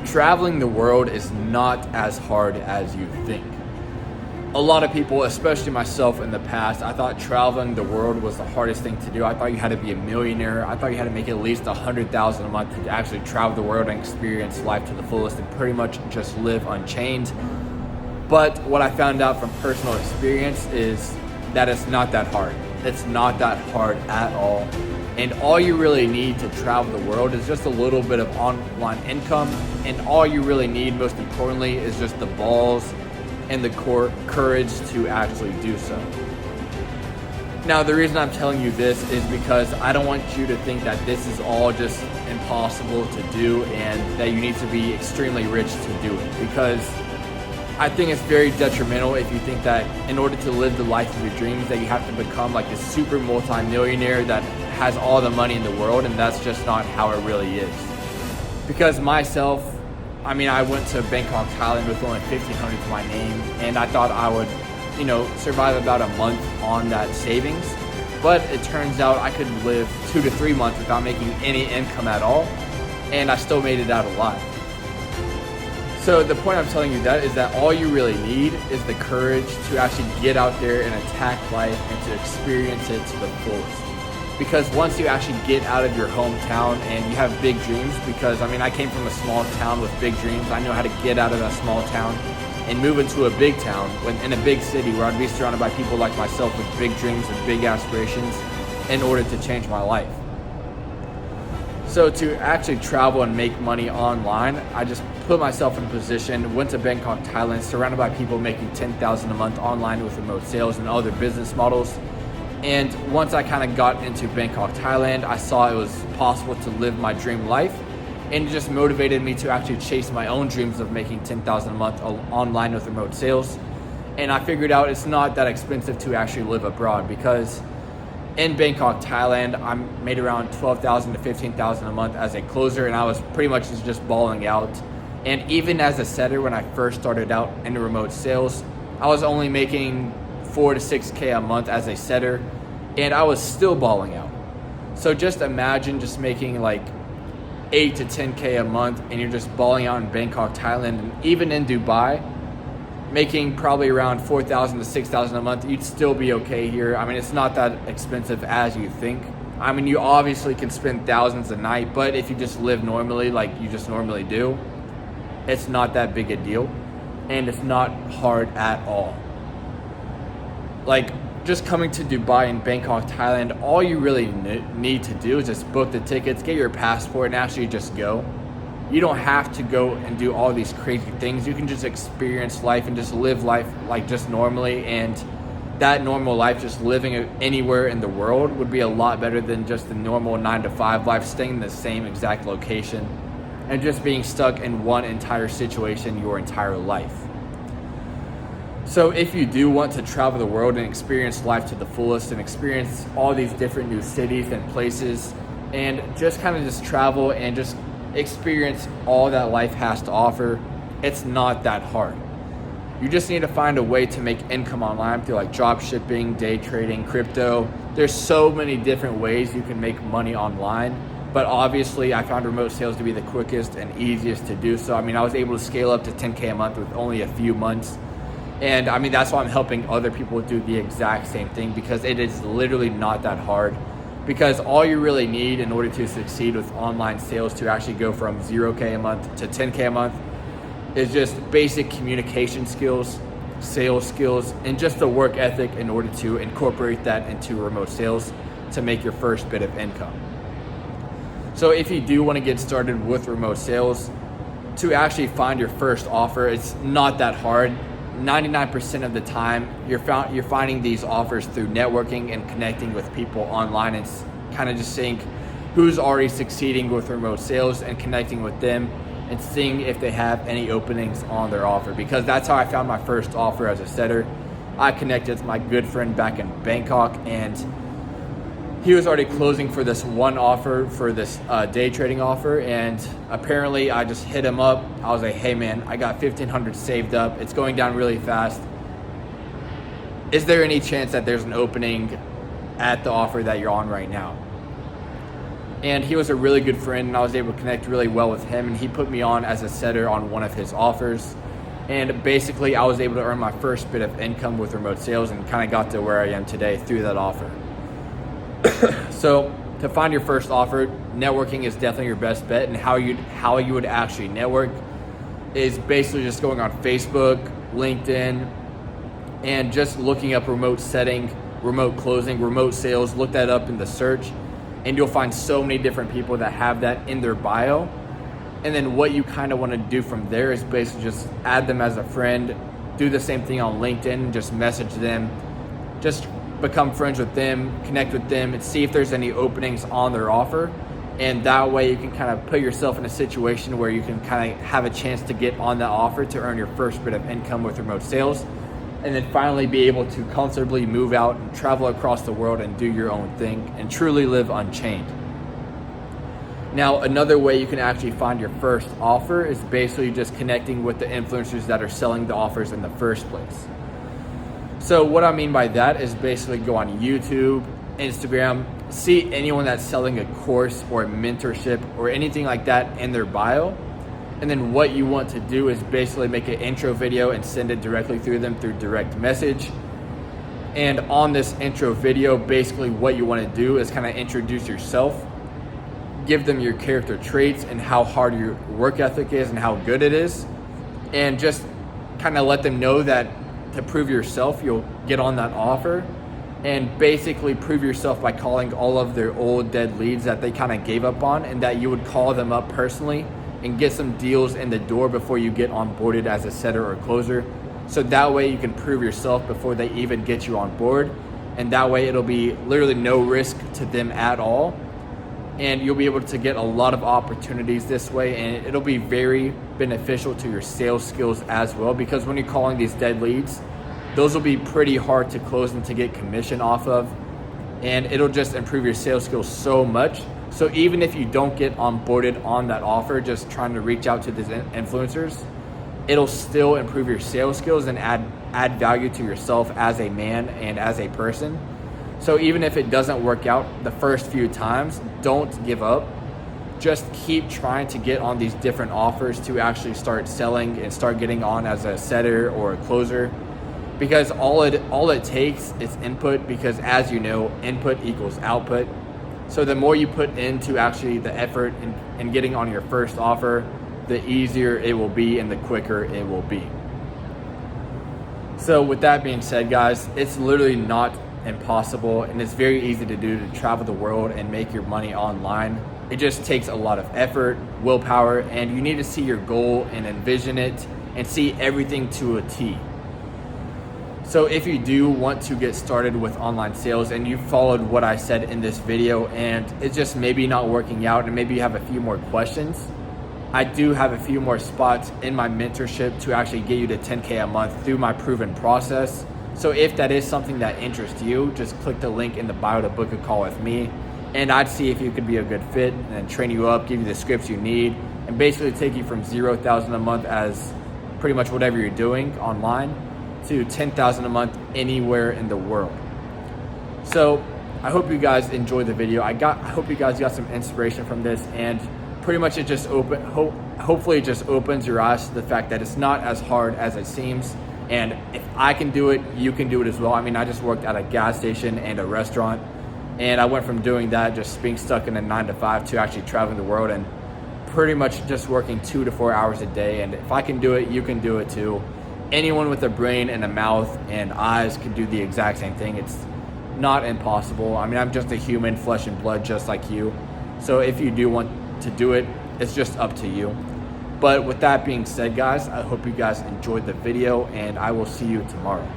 traveling the world is not as hard as you think. A lot of people, especially myself in the past, I thought traveling the world was the hardest thing to do. I thought you had to be a millionaire. I thought you had to make at least $100,000 a month to actually travel the world and experience life to the fullest and pretty much just live unchained. But what I found out from personal experience is that it's not that hard. It's not that hard at all. And all you really need to travel the world is just a little bit of online income. And all you really need, most importantly, is just the balls and the courage to actually do so. Now, the reason I'm telling you this is because I don't want you to think that this is all just impossible to do and that you need to be extremely rich to do it. Because I think it's very detrimental if you think that in order to live the life of your dreams that you have to become like a super multi-millionaire that has all the money in the world, and that's just not how it really is. Because myself, I went to Bangkok, Thailand with only $1,500 to my name, and I thought I would, survive about a month on that savings. But it turns out I could live 2 to 3 months without making any income at all, and I still made it out alive. So the point I'm telling you that is that all you really need is the courage to actually get out there and attack life and to experience it to the fullest. Because once you actually get out of your hometown and you have big dreams, because I came from a small town with big dreams. I know how to get out of that small town and move into a big town in a big city where I'd be surrounded by people like myself with big dreams and big aspirations in order to change my life. So to actually travel and make money online, I just put myself in a position, went to Bangkok, Thailand, surrounded by people making $10,000 a month online with remote sales and other business models. And once I kind of got into Bangkok, Thailand, I saw it was possible to live my dream life, and it just motivated me to actually chase my own dreams of making $10,000 a month online with remote sales. And I figured out it's not that expensive to actually live abroad, because in Bangkok, Thailand, I made around $12,000 to $15,000 a month as a closer, and I was pretty much just balling out. And even as a setter, when I first started out in remote sales, I was only making $4 to $6K a month as a setter, and I was still balling out. So just imagine just making like 8 to 10K a month, and you're just balling out in Bangkok, Thailand, and even in Dubai, making probably around $4,000 to $6,000 a month. You'd still be okay here. It's not that expensive as you think. You obviously can spend thousands a night, but if you just live normally like you just normally do, it's not that big a deal, and it's not hard at all. Like just coming to Dubai and Bangkok, Thailand, all you really need to do is just book the tickets, get your passport, and actually just go. You don't have to go and do all these crazy things. You can just experience life and just live life like just normally, and that normal life, just living anywhere in the world, would be a lot better than just the normal 9 to 5 life, staying in the same exact location and just being stuck in one entire situation your entire life. So if you do want to travel the world and experience life to the fullest and experience all these different new cities and places and just kind of just travel and just experience all that life has to offer, it's not that hard. You just need to find a way to make income online through like drop shipping, day trading, crypto. There's so many different ways you can make money online, but obviously I found remote sales to be the quickest and easiest to do so. I was able to scale up to 10K a month with only a few months. And that's why I'm helping other people do the exact same thing, because it is literally not that hard. Because all you really need in order to succeed with online sales to actually go from 0K a month to 10K a month is just basic communication skills, sales skills, and just the work ethic in order to incorporate that into remote sales to make your first bit of income. So if you do want to get started with remote sales, to actually find your first offer, it's not that hard. 99% of the time, you're finding these offers through networking and connecting with people online, and kind of just seeing who's already succeeding with remote sales and connecting with them and seeing if they have any openings on their offer. Because that's how I found my first offer as a setter. I connected with my good friend back in Bangkok, and he was already closing for this one offer, for this day trading offer, and apparently I just hit him up. I was like, hey man, I got $1,500 saved up. It's going down really fast. Is there any chance that there's an opening at the offer that you're on right now? And he was a really good friend, and I was able to connect really well with him, and he put me on as a setter on one of his offers. And basically I was able to earn my first bit of income with remote sales and kind of got to where I am today through that offer. So to find your first offer, networking is definitely your best bet. And how you would actually network is basically just going on Facebook, LinkedIn, and just looking up remote setting, remote closing, remote sales. Look that up in the search, and you'll find so many different people that have that in their bio. And then what you kind of want to do from there is basically just add them as a friend, do the same thing on LinkedIn, just message them, just become friends with them, connect with them, and see if there's any openings on their offer. And that way you can kind of put yourself in a situation where you can kind of have a chance to get on that offer to earn your first bit of income with remote sales, and then finally be able to comfortably move out and travel across the world and do your own thing and truly live unchained. Now, another way you can actually find your first offer is basically just connecting with the influencers that are selling the offers in the first place. So what I mean by that is basically go on YouTube, Instagram, see anyone that's selling a course or a mentorship or anything like that in their bio. And then what you want to do is basically make an intro video and send it directly through them through direct message. And on this intro video, basically what you want to do is kind of introduce yourself, give them your character traits and how hard your work ethic is and how good it is, and just kind of let them know that to prove yourself, you'll get on that offer, and basically prove yourself by calling all of their old dead leads that they kind of gave up on, and that you would call them up personally and get some deals in the door before you get onboarded as a setter or closer. So that way you can prove yourself before they even get you on board, and that way it'll be literally no risk to them at all, and you'll be able to get a lot of opportunities this way, and it'll be very beneficial to your sales skills as well, because when you're calling these dead leads, those will be pretty hard to close and to get commission off of, and it'll just improve your sales skills so much. So even if you don't get onboarded on that offer, just trying to reach out to these influencers, it'll still improve your sales skills and add value to yourself as a man and as a person. So even if it doesn't work out the first few times, don't give up. Just keep trying to get on these different offers to actually start selling and start getting on as a setter or a closer, because all it takes is input, because as you know, input equals output. So the more you put into actually the effort in getting on your first offer, the easier it will be and the quicker it will be. So with that being said, guys, it's literally not impossible, and it's very easy to do, to travel the world and make your money online. It just takes a lot of effort, willpower, and you need to see your goal and envision it and see everything to a T. So if you do want to get started with online sales and you followed what I said in this video and it's just maybe not working out and maybe you have a few more questions, I do have a few more spots in my mentorship to actually get you to 10K a month through my proven process. So if that is something that interests you, just click the link in the bio to book a call with me, and I'd see if you could be a good fit and then train you up, give you the scripts you need, and basically take you from 0,000 a month as pretty much whatever you're doing online to 10,000 a month anywhere in the world. So I hope you guys enjoyed the video. I hope you guys got some inspiration from this, and pretty much it just hopefully it just opens your eyes to the fact that it's not as hard as it seems. And if I can do it, you can do it as well. I mean, I just worked at a gas station and a restaurant, and I went from doing that, just being stuck in a 9-to-5, to actually traveling the world and pretty much just working 2 to 4 hours a day. And if I can do it, you can do it too. Anyone with a brain and a mouth and eyes can do the exact same thing. It's not impossible. I mean, I'm just a human, flesh and blood, just like you. So if you do want to do it, it's just up to you. But with that being said, guys, I hope you guys enjoyed the video, and I will see you tomorrow.